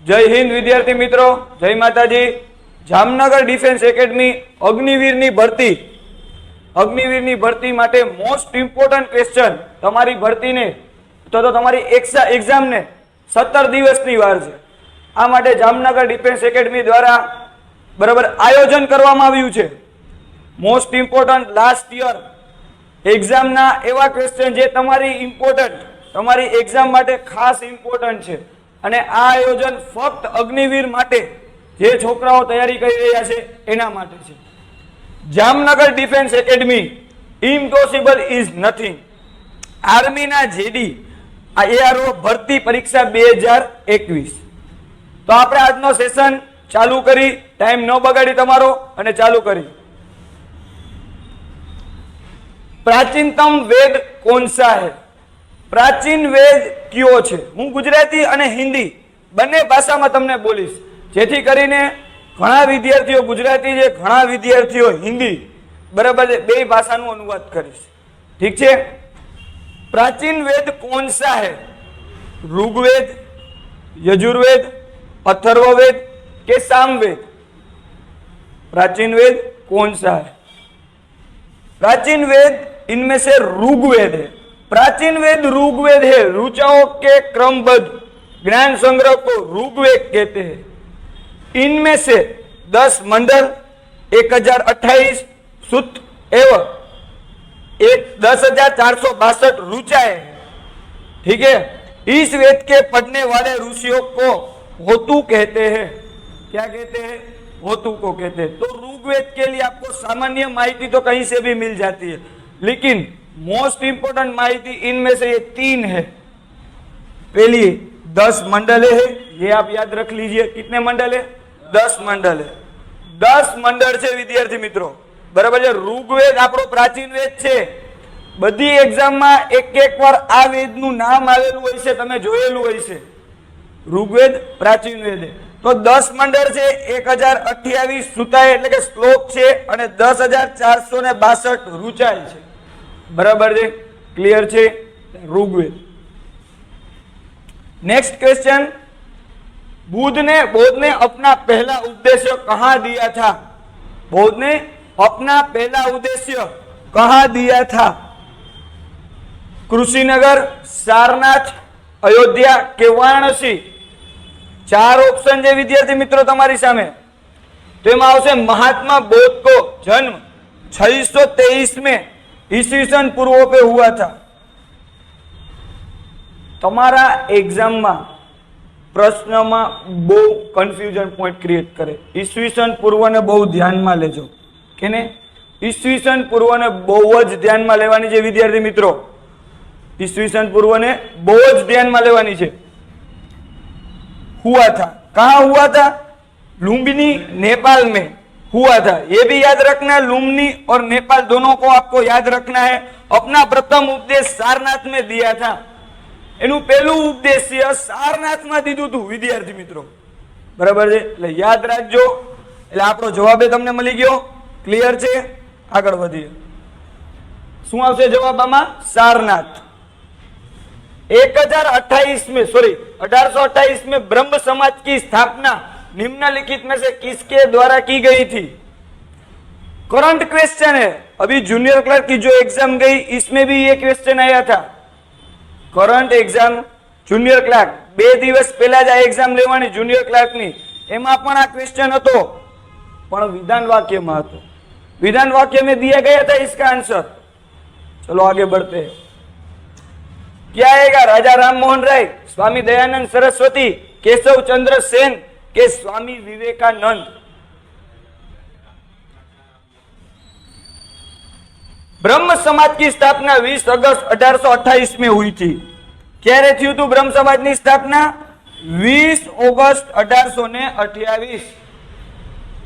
जय हिंद विद्यार्थी मित्रों, जय माताजी। जामनगर डिफेन्स एकेडमी अग्निवीरनी भर्ती माटे मोस्ट इम्पोर्टंट क्वेश्चन तमारी भर्ती ने तो तमारी एग्जाम ने 17 दिवसनी वार छे। आ माटे जामनगर डिफेन्स एकेडमी द्वारा बराबर आयोजन करवामां आव्युं छे। Most important last year exam ना एवा क्वेश्चन जे तमारी इम्पोर्टंट तमारी एग्जाम माटे खास इम्पोर्टंट छे અને આ આયોજન ફક્ત અગ્નિવીર માટે જે છોકરાઓ તૈયારી કરી રહ્યા છે એના માટે છે। Jamnagar defence academy impossible is nothing આર્મીના જેડી એઆરઓ ભરતી પરીક્ષા 2021। તો આપણે આજનો સેશન ચાલુ કરી, ટાઈમ ન બગાડી તમારો અને ચાલુ કરી। प्राचीनतम वेद कौन सा है? प्राचीन वेद क्यों छे? हूँ गुजराती अने हिंदी बने भाषा में तमने बोलीश, जेथी करीने घणा विद्यार्थीओ गुजराती जे घणा विद्यार्थीओ हिंदी बराबर बे भाषानुं अनुवाद करीश। ठीक छे? प्राचीन वेद कौन सा है? ऋग्वेद, यजुर्वेद, अथर्ववेद के सामवेद? प्राचीन वेद कौन सा है? प्राचीन वेद इनमें से ऋग्वेद है। प्राचीन वेद ऋग्वेद है। ऋचाओं के क्रमबद्ध ज्ञान संग्रह को ऋग्वेद कहते हैं। इनमें से 10 मंडल, 1028 सूक्त एवं 10,462 ऋचाएं हैं। ठीक है? इस वेद के पढ़ने वाले ऋषियों को होतु कहते हैं। क्या कहते हैं? होतु को कहते हैं। तो ऋग्वेद के लिए आपको सामान्य माहिती तो कहीं से भी मिल जाती है, लेकिन मोस्ट इंपोर्टेंट माहिती इनमें से ये 3 है। पहली 10 मंडल है, ये आप याद रख लीजिए। कितने मंडल है? 10 मंडल है। 10 मंडल है विद्यार्थी मित्रों, बराबर है। ऋग्वेद आपणो प्राचीन वेद है। बधी एग्जाम में एक बार आ वेदनु नाम आवेलुं होय छे, तमे जोयेलुं होय छे। ऋग्वेद प्राचीन वेद है। तो 10 मंडल है, 1028 सुताएं એટલે કે શ્લોક છે અને 10,462 ઋચાएं છે। बराबर है? क्लियर है? ऋग्वेद। नेक्स्ट क्वेश्चन, बुद्ध ने अपना पहला उद्देश्य कहाँ दिया था? बुद्ध ने अपना पहला उद्देश्य कहाँ दिया था? कुशीनगर, सारनाथ, अयोध्या के वाराणसी? 4 ऑप्शन है विद्यार्थी मित्रों तमारी सामे। तो एमां आवशे महात्मा बुद्ध को जन्म 623 में ईस्वीसन पूर्व पे हुआ था। तमारा एग्जाम में प्रश्न में बहु कन्फ्यूजन पॉइंट क्रिएट करे। ईस्वीसन पूर्व ने बहु ध्यान में लेजो। केने? ईस्वीसन पूर्व ने बहुज ध्यान में लेवानी छे विद्यार्थी मित्रों। ईस्वीसन पूर्व ने बहुज ध्यान में लेवानी छे। हुआ था, कहाँ हुआ था? लुम्बिनी, नेपाल में हुआ था। ये भी याद रखना, लुम्बिनी और नेपाल दोनों को आपको याद रखना है। अपना प्रथम उपदेश सारनाथ में दिया था। एनु पहलू उद्देश्य सारनाथ में दीधुं हतुं विद्यार्थी मित्रों। बराबर है? એટલે યાદ રાખજો। એટલે આપણો જવાબ તમને મળી ગયો। ક્લિયર છે? આગળ વધીએ। શું આવશે જવાબ આમાં? सारनाथ। 1828 में ब्रह्म समाज की स्थापना निम्नलिखित में से किसके द्वारा की गई थी? करंट क्वेश्चन है। अभी जूनियर क्लर्क की जो एग्जाम गई इसमें भी ये क्वेश्चन आया था। करंट एग्जाम जूनियर क्लर्क 2 दिवस पहला ज एग्जाम लेवानी जूनियर क्लर्क नी, एमां पण आ क्वेश्चन हतो, पण विधान वाक्य में हतो। विधान वाक्य में दिया गया था इसका आंसर। चलो आगे बढ़ते हैं। क्या आएगा? राजा राम मोहन राय, स्वामी दयानंद सरस्वती, केशव चंद्र सेन के स्वामी विवेकानंद? ब्रह्म समाज की स्थापना 20 अगस्त 1828 में हुई थी। क्यारे थी थी ब्रह्म समाज की स्थापना? 20 अगस्त 1828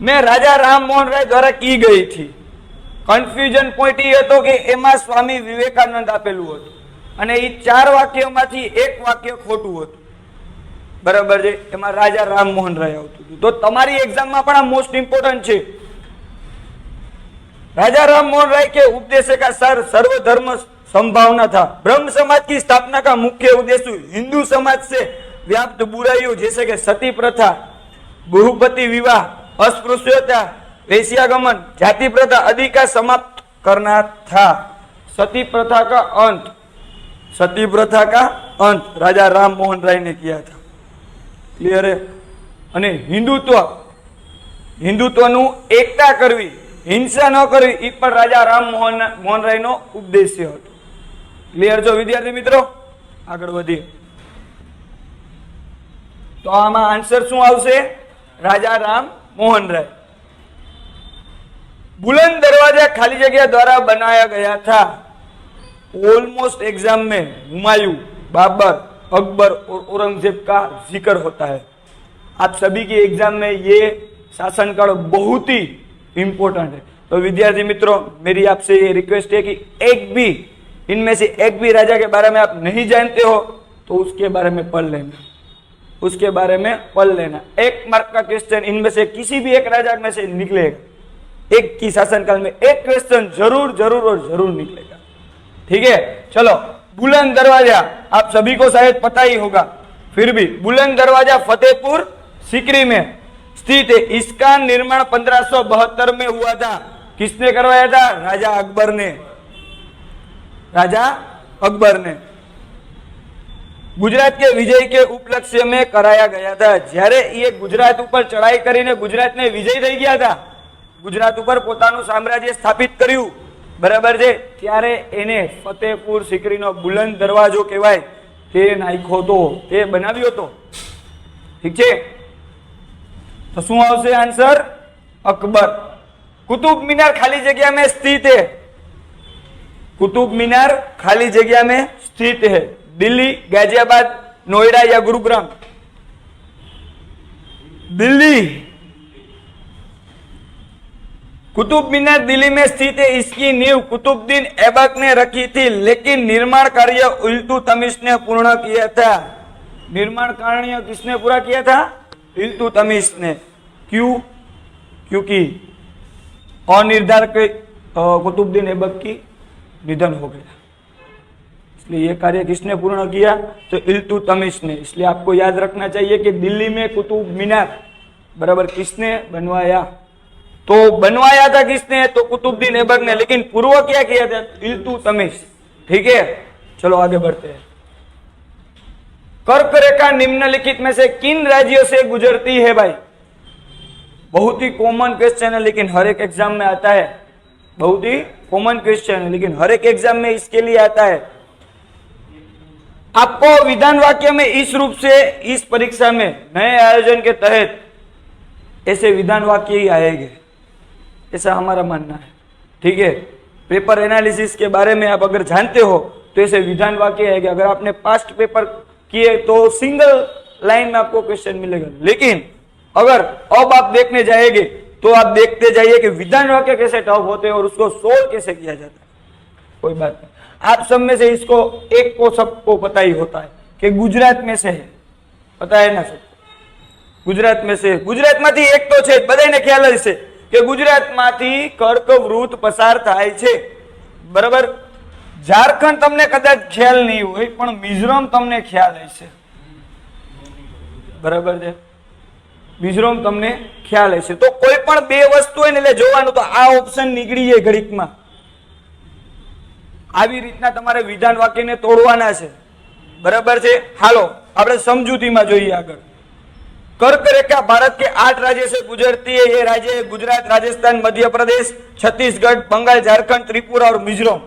में राजा राम मोहन राय द्वारा की गई थी। कन्फ्यूजन पॉइंट ये हतो कि एमां स्वामी विवेकानंद आपेलुं हतुं અને એ 4 વાક્યોમાંથી એક વાક્ય ખોટું હતું। બરાબર છે? એમાં રાજા રામમોહન રાય આવતું હતું। તો તમારી એક્ઝામમાં પણ આ મોસ્ટ ઇમ્પોર્ટન્ટ છે। राजा राममोहन राय के उपदेश का सार सर्वधर्म संभावना था। ब्रह्म समाज की स्थापना का मुख्य उद्देश्य हिंदू समाज से व्याप्त बुराइयों जैसे कि सती प्रथा, बहुपति विवाह, अस्पृश्यता, वेश्यागमन, जाति प्रथा आदि का समाप्त करना था। सती प्रथा का अंत, सती प्रथा का अंत राजा राम मोहन राय ने किया था। क्लियर है? અને હિન્દુત્વનું એકતા કરવી, હિંસા ન કરવી, એ પણ રાજા રામ મોહન રાયનો ઉપદેશ્ય હતો। ક્લિયર છો વિદ્યાર્થી મિત્રો? આગળ વધીએ તો આમાં આન્સર શું આવશે? રાજા રામ मोहन राय। बुलंद दरवाजा खाली जगह द्वारा बनाया गया था। ऑलमोस्ट एग्जाम में हुमायूं, बाबर, अकबर और औरंगजेब का जिक्र होता है। आप सभी की एग्जाम में ये शासनकाल बहुत ही इंपॉर्टेंट है। तो विद्यार्थी मित्रों, मेरी आपसे ये रिक्वेस्ट है कि एक भी इनमें से एक भी राजा के बारे में आप नहीं जानते हो तो उसके बारे में पढ़ लेना, उसके बारे में पढ़ लेना। 1 मार्क का क्वेश्चन इनमें से किसी भी एक राजा में से निकलेगा। एक की शासनकाल में एक क्वेश्चन जरूर जरूर और जरूर निकलेगा। ठीक है, चलो। बुलंद दरवाजा आप सभी को शायद पता ही होगा, फिर भी बुलंद दरवाजा फतेहपुर सीकरी में स्थित है। इसका निर्माण 1572 में हुआ था। किसने करवाया था? राजा अकबर ने, राजा अकबर ने। गुजरात के विजय के उपलक्ष्य में कराया गया था। જ્યારે ये गुजरात ऊपर चढ़ाई કરીને गुजरात ने विजय થઈ ગયા था, गुजरात ऊपर પોતાનું સામ્રાજ્ય સ્થાપિત કર્યું, બરાબર છે, ત્યારે એને ફતેહપુર सीकरीનો बुलंद दरवाજો કહેવાય તે નાખ્યો હતો, તે બનાવ્યો હતો। ઠીક છે, तो શું આવશે આન્સર? अकबर। कुतुब मीनार खाली जगह में स्थित है। कुतुब मीनार खाली जगह में स्थित है। दिल्ली, गाजियाबाद, नोएडा या गुरुग्राम? दिल्ली। कुतुब मीनार दिल्ली में स्थित है। इसकी नींव कुतुबुद्दीन ऐबक ने रखी थी, लेकिन निर्माण कार्य इल्तुतमिश ने पूर्ण किया था। निर्माण कार्य किसने पूरा किया था? इल्तुतमिश ने। क्यों? क्योंकि अनिर्धारित कुतुबुद्दीन ऐबक की निधन हो गया, इसलिए ये कार्य किसने पूर्ण किया? तो इल्तुतमिश ने। इसलिए आपको याद रखना चाहिए कि दिल्ली में कुतुब मीनार बराबर किसने बनवाया? तो बनवाया था किसने? तो कुतुबुद्दीन ऐबक ने, लेकिन पूर्व क्या किया था? इल्तुतमिश। ठीक है, चलो आगे बढ़ते हैं। कर्क रेखा निम्नलिखित में से किन राज्यों से गुजरती है? भाई बहुत ही कॉमन क्वेश्चन है, लेकिन हर एक एग्जाम में आता है। बहुत ही कॉमन क्वेश्चन है, लेकिन हर एक एग्जाम में इसके लिए आता है। आपको विधान वाक्य में इस रूप से इस परीक्षा में नए आयोजन के तहत ऐसे विधान वाक्य ही आएंगे, ऐसा हमारा मानना है। ठीक है, पेपर एनालिसिस के बारे में आप अगर जानते हो तो ऐसे विधान वाक्य आएंगे। अगर आपने पास्ट पेपर किए तो सिंगल लाइन में आपको क्वेश्चन मिलेगा, लेकिन अगर अब आप देखने जाएंगे तो आप देखते जाइए कि विधान वाक्य कैसे टफ होते हैं और उसको सोल्व कैसे किया जाता है। कोई बात नहीं, आप सब में से इसको एक को सबको पता ही होता है कि गुजरात में से है, पता है ना सबको? गुजरात में से, गुजरात मांथी एक तो छे, बधाने ख्याल हशे कि गुजरात मांथी कर्कवृत पसार थाय छे, बराबर। झारखंड तमने कदाच ख्याल नहीं होय, पण मिजोरम तमने ख्याल हशे, बराबर छे। मिजोरम तमने ख्याल हशे। तो कोई पण बे वस्तु है ने એટલે જોવાનું, તો આ ઓપ્શન નીકળી જાય ઘડીકમાં। આવી રીતના તમારે વિધાન વાક્યને તોડવાના છે, બરાબર છે। હાલો આપણે સમજૂતીમાં જોઈએ આગળ। कर्क रेखा भारत के 8 राज्य से गुजरती है। ये राज्य है गुजरात, राजस्थान, मध्य प्रदेश, छत्तीसगढ़, बंगाल, झारखंड, त्रिपुरा और मिजोरम।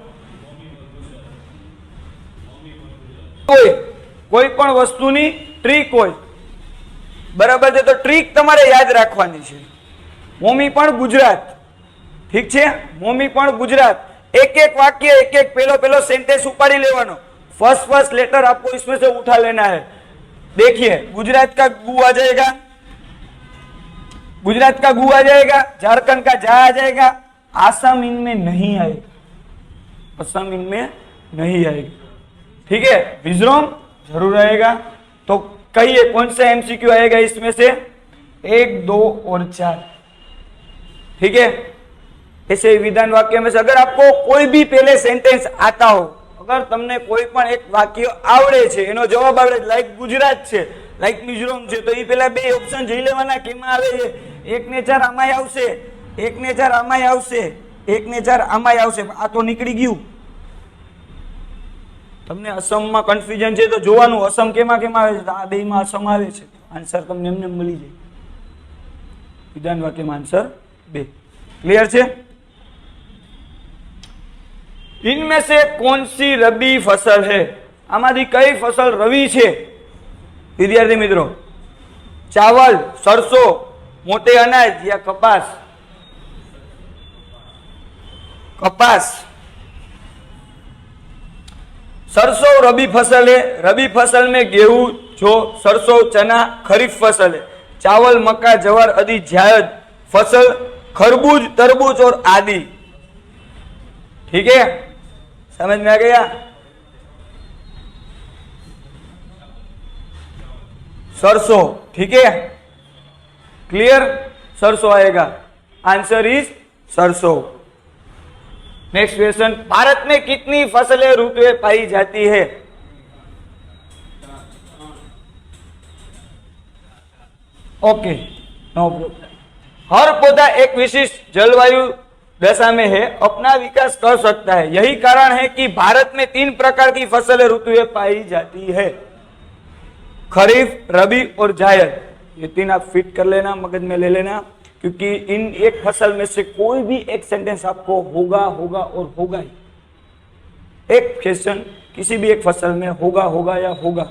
कोई पण वस्तुनी ट्रीक होय, बराबर है, तो ट्रीक तमारे याद राखवानी छे। मोमी पण गुजरात, ठीक छे, मोमी पण गुजरात। एक एक वाक्य, एक एक पेलो सेंटेंस उपाड़ी लेवानो। फर्स्ट लेटर आपको इसमें से उठा लेना है। देखिए, गुजरात का गु आ जाएगा, गुजरात का गु आ जाएगा, झारखंड का जा आ जाएगा, आसाम इनमें नहीं आएगा, असम इनमें नहीं आएगा। ठीक है, मिजोरम जरूर आएगा। तो कहिए कौन सा एमसीक्यू आएगा इसमें से? 1, 2 और 4। ठीक है, ऐसे विधान वाक्य में से अगर आपको कोई भी पहले सेंटेंस आता हो, अगर तमने कोई पण एक वाक्य आवड़े छे, एनो जवाब आवड़े, लाइक गुजरात छे, લાઈક મિઝોરમ છે તો એ પેલા બે ઓપ્શન જોઈ લેવાના કેમાં આવે છે 1 ને 4 આમાંય આવશે 1 ને 4 આમાંય આવશે 1 ને 4 આમાંય આવશે આ તો નીકળી ગયું તમને અસમમાં કન્ફ્યુઝન છે તો જોવાનું અસમ કેમાં કેમાં આવે છે આ બેમાં અસમ આવે છે આન્સર તમને એમને મળી જાય વિધાન વાક્યમાં આન્સર 2 क्लियर છે इनमें से कौन सी रबी फसल है आमादी कई फसल रवि छे विद्यार्थी मित्रों चावल सरसों मोटे अनाज या कपास कपास सरसों रबी फसल है रबी फसल में गेहूं जो सरसों चना खरीफ फसल है चावल मक्का जवार आदि जायद फसल खरबूज तरबूज और आदि ठीक है समझ में आ गया सरसों ठीक है क्लियर सरसों आएगा आंसर इज सरसों नेक्स्ट क्वेश्चन भारत में कितनी फसलें ऋतुएं पाई जाती है ओके नो प्रॉब्लम हर पौधा एक विशिष्ट जलवायु दशा में है अपना विकास कर सकता है यही कारण है कि भारत में 3 प्रकार की फसलें ऋतुएं पाई जाती है खरीफ रबी और जायद ये 3 आप फिट कर लेना मगज में ले लेना क्योंकि इन एक फसल में से कोई भी एक सेंटेंस आपको होगा होगा और होगा ही एक क्वेश्चन किसी भी एक फसल में होगा होगा या होगा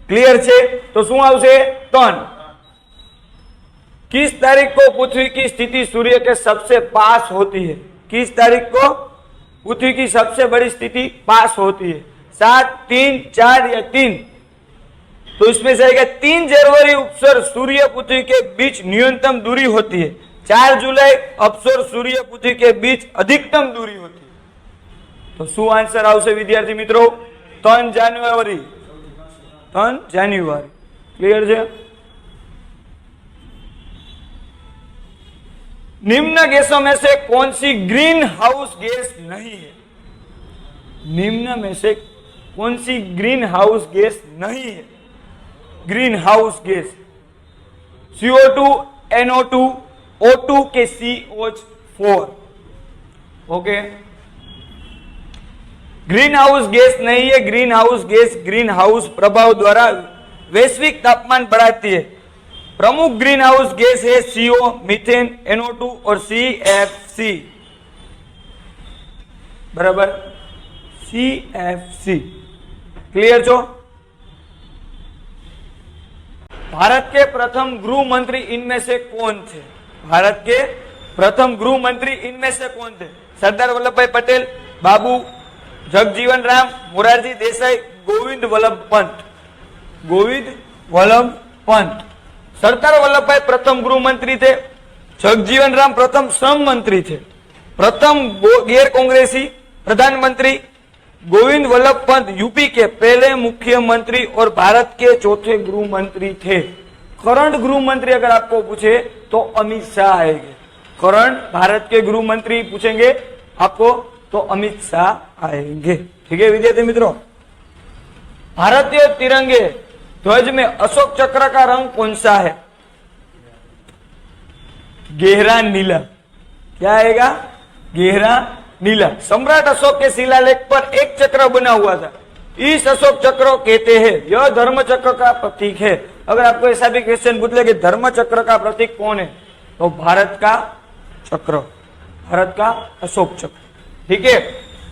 क्लियर छे तो शू आवशे 3 किस तारीख को पृथ्वी की स्थिति सूर्य के सबसे पास होती है किस तारीख को पृथ्वी की सबसे बड़ी स्थिति पास होती है 7 3 4 या 3 तो इसमें से आएगा 3 जनवरी उपसर सूर्य पृथ्वी के बीच न्यूनतम दूरी होती है 4 जुलाई अपसर सूर्य पृथ्वी के बीच अधिकतम दूरी होती है तो शू आंसर आवशे विद्यार्थी मित्रों 3 जान्युआरी क्लियर है निम्न गैसों में से कौन सी ग्रीन हाउस गैस नहीं है निम्न में से कौन सी ग्रीन हाउस गैस नहीं है green house gas CO2 NO2 O2 के CH4 okay green house gas नहीं है green house gas green house प्रभाव द्वारा वैश्विक तापमान बढ़ाती है प्रमुख ग्रीन हाउस गैस है CO मीथेन NO2 और CFC बराबर CFC क्लियर छो भारत के प्रथम गृह मंत्री इनमें से कौन थे भारत के प्रथम गृह मंत्री इनमें से कौन थे सरदार वल्लभ भाई पटेल बाबू जगजीवन राम मोरारजी देसाई गोविंद वल्लभ पंत सरदार वल्लभ भाई प्रथम गृह मंत्री थे जगजीवन राम प्रथम श्रम मंत्री थे प्रथम गैर कांग्रेसी प्रधानमंत्री गोविंद वल्लभ पंत यूपी के पहले मुख्यमंत्री और भारत के चौथे गृह मंत्री थे करंट गृह मंत्री अगर आपको पूछे तो अमित शाह आएंगे करंट भारत के गृह मंत्री पूछेंगे आपको तो अमित शाह आएंगे ठीक है विद्यार्थी मित्रों भारतीय तिरंगे ध्वज में अशोक चक्र का रंग कौन सा है गहरा नीला क्या आएगा गहरा नीला सम्राट अशोक के शिलालेख पर एक चक्र बना हुआ था इस अशोक चक्र कहते हैं यह धर्म चक्र का प्रतीक है अगर आपको ऐसा भी क्वेश्चन पूछ ले कि धर्म चक्र का प्रतीक कौन है तो भारत का चक्र भारत का अशोक चक्र ठीक है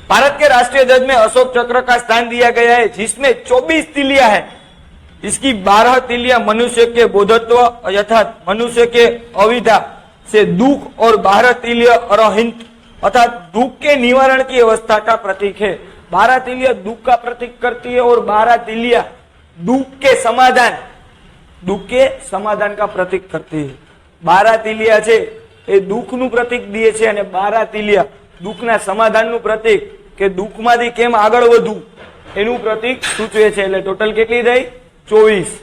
भारत के राष्ट्रीय ध्वज में अशोक चक्र का स्थान दिया गया है जिसमें 24 तिलिया है इसकी 12 तिलिया मनुष्य के बोधत्व अर्थात मनुष्य के अविद्या से दुख और 12 तिलिया अरहित अर्थात दुख के निवारण की अवस्था का प्रतीक है 12 तिलिया दुख का प्रतीक करती है और 12 तिलिया दुख के समाधान का प्रतीक करती है 12 तिलिया छे ए दुख नु प्रतीक दिए छे अने 12 तिलिया दुखना समाधान नु प्रतीक के दुख मांथी केम आगळ वधवू एनु प्रतीक सूचवे छे એટલે टोटल કેટલી થઈ 24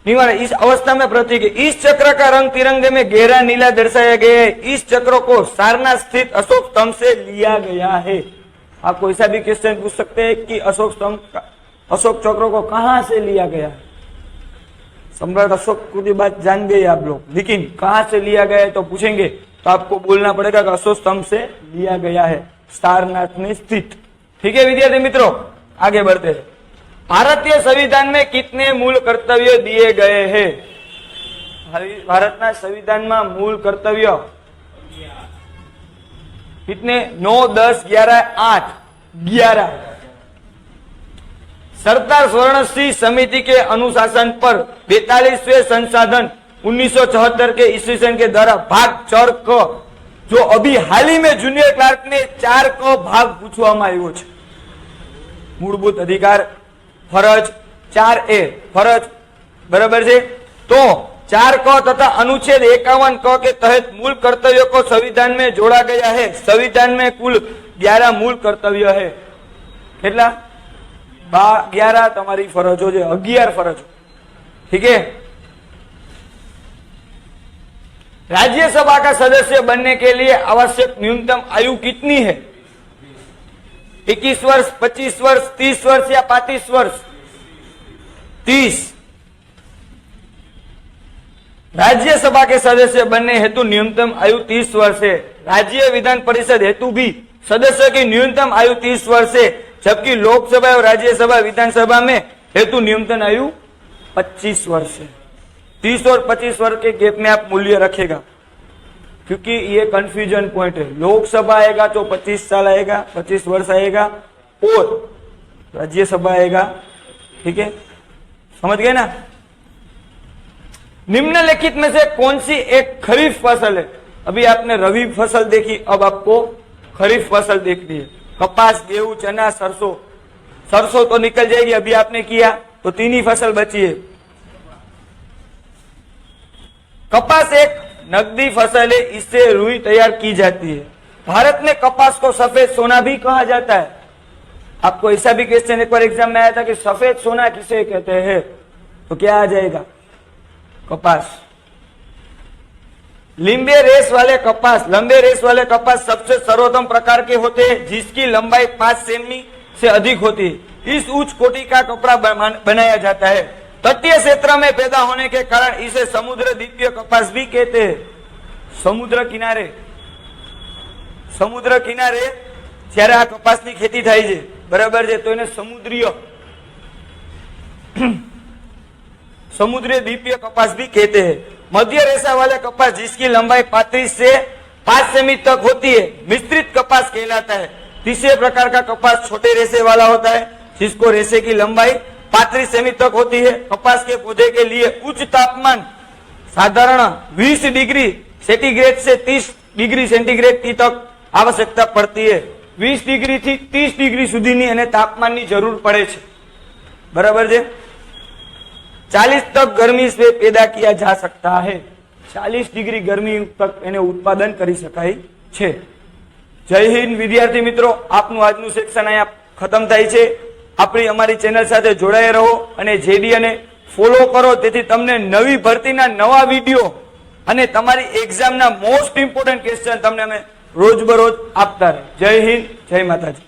निवारण इस अवस्था में प्रतीक है इस चक्र का रंग तिरंगे में गहरा नीला दर्शाया गया है इस चक्र को सारनाथ स्थित अशोक स्तंभ से लिया गया है आपको ऐसा भी क्वेश्चन पूछ सकते हैं कि अशोक स्तंभ अशोक चक्र को कहां से लिया गया है? सम्राट अशोक की बात जान गए आप लोग, लेकिन कहां से लिया गया है तो पूछेंगे तो आपको बोलना पड़ेगा कि अशोक स्तंभ से लिया गया है, सारनाथ में स्थित। ठीक है विद्यार्थी मित्रों, आगे बढ़ते हैं। भारतीय संविधान में कितने मूल कर्तव्य दिए गए हैं? भारतना संविधान में मूल कर्तव्य कितने? 9, 10, 11, 8, 11। सरदार स्वर्ण सिंह समिति के अनुशासन पर 42वें संशोधन 1974 के ईस्वी के द्वारा भाग 4 क जो अभी हाल ही में जूनियर क्लार्क ने 4 क भाग पूछवामां आव्यो छे। मूलभूत अधिकार फरज 4A फरज बराबर है। तो 4 क तथा अनुच्छेद 51 क के तहत मूल कर्तव्यों को संविधान में जोड़ा गया है। संविधान में कुल 11 मूल कर्तव्य है। કેટલા? 11 તમારી ફરજો છે, 11 ફરજો। ठीक है। राज्यसभा का सदस्य बनने के लिए आवश्यक न्यूनतम आयु कितनी है? 21 वर्ष, 25 वर्ष, 30 वर्ष या 35 वर्ष? 30। राज्यसभा के सदस्य बनने हेतु न्यूनतम आयु 30 वर्ष है। राज्य विधान परिषद हेतु भी सदस्य की न्यूनतम आयु 30 वर्ष है, जबकि लोकसभा और राज्यसभा विधानसभा में हेतु न्यूनतम आयु 25 वर्ष है। 30 और 25 वर्ष के गैप में आप मूल्य रखेगा, क्योंकि ये कंफ्यूजन पॉइंट है। लोकसभा आएगा तो 25 साल आएगा, 25 वर्ष आएगा, और राज्यसभा आएगा। ठीक है, समझ गए ना? निम्नलिखित में से कौन सी एक खरीफ फसल है? अभी आपने रवि फसल देखी, अब आपको खरीफ फसल देखनी है। कपास, गेहूं, चना, सरसों। सरसों तो निकल जाएगी, अभी आपने किया तो 3 ही फसल बची है। कपास एक नकदी फसल है, इससे रुई तैयार की जाती है। भारत में कपास को सफेद सोना भी कहा जाता है। आपको ऐसा भी क्वेश्चन एक बार एग्जाम में आया था कि सफेद सोना किसे कहते हैं, तो क्या आ जाएगा? कपास। लंबे रेस वाले कपास सबसे सर्वोत्तम प्रकार के होते हैं, जिसकी लंबाई 5 सेमी से अधिक होती है। इस उच्च कोटि का कपड़ा बनाया जाता है। तटीय क्षेत्र में पैदा होने के कारण इसे समुद्र द्वीपीय कपास भी कहते हैं। समुद्र किनारे જ્યારે આ કપાસની ખેતી થાય છે, બરાબર છે, તો એને समुद्रीय द्वीपीय कपास भी कहते हैं। मध्य रेशा वाले कपास जिसकी लंबाई 35 से 5 सेमी तक होती है मिश्रित कपास कहलाता है। तीसरे प्रकार का कपास छोटे रेशे वाला होता है, जिसको रेशे की लंबाई 35 सेमी तक होती है। कपास के पौधे के लिए उच्च तापमान साधारण 20 डिग्री सेंटीग्रेड से 30 डिग्री सेंटीग्रेड की तक आवश्यकता पड़ती है। 20 डिग्री थी 30 डिग्री सुधीनी અને તાપમાનની જરૂર પડે છે, बराबर है। 40 तक गर्मी से पैदा किया जा सकता है। 40 डिग्री गर्मी तक एने उत्पादन करी शकाय छे। जय हिंद विद्यार्थी मित्रों, आपनु आजनु सेक्शन अहींया खत्म थाय छे। आपणी अमारी चेनल साथे जोડાયા રહો અને जेडी ने फॉलो करो, तेथी तमने नवी भरतीना नवा विडियो અને તમારી એક્ઝામના મોસ્ટ ઇમ્પોર્ટન્ટ ક્વેશ્ચન તમને અમે रोज बरोज आपता रहे। जय हिंद, जय माताजी।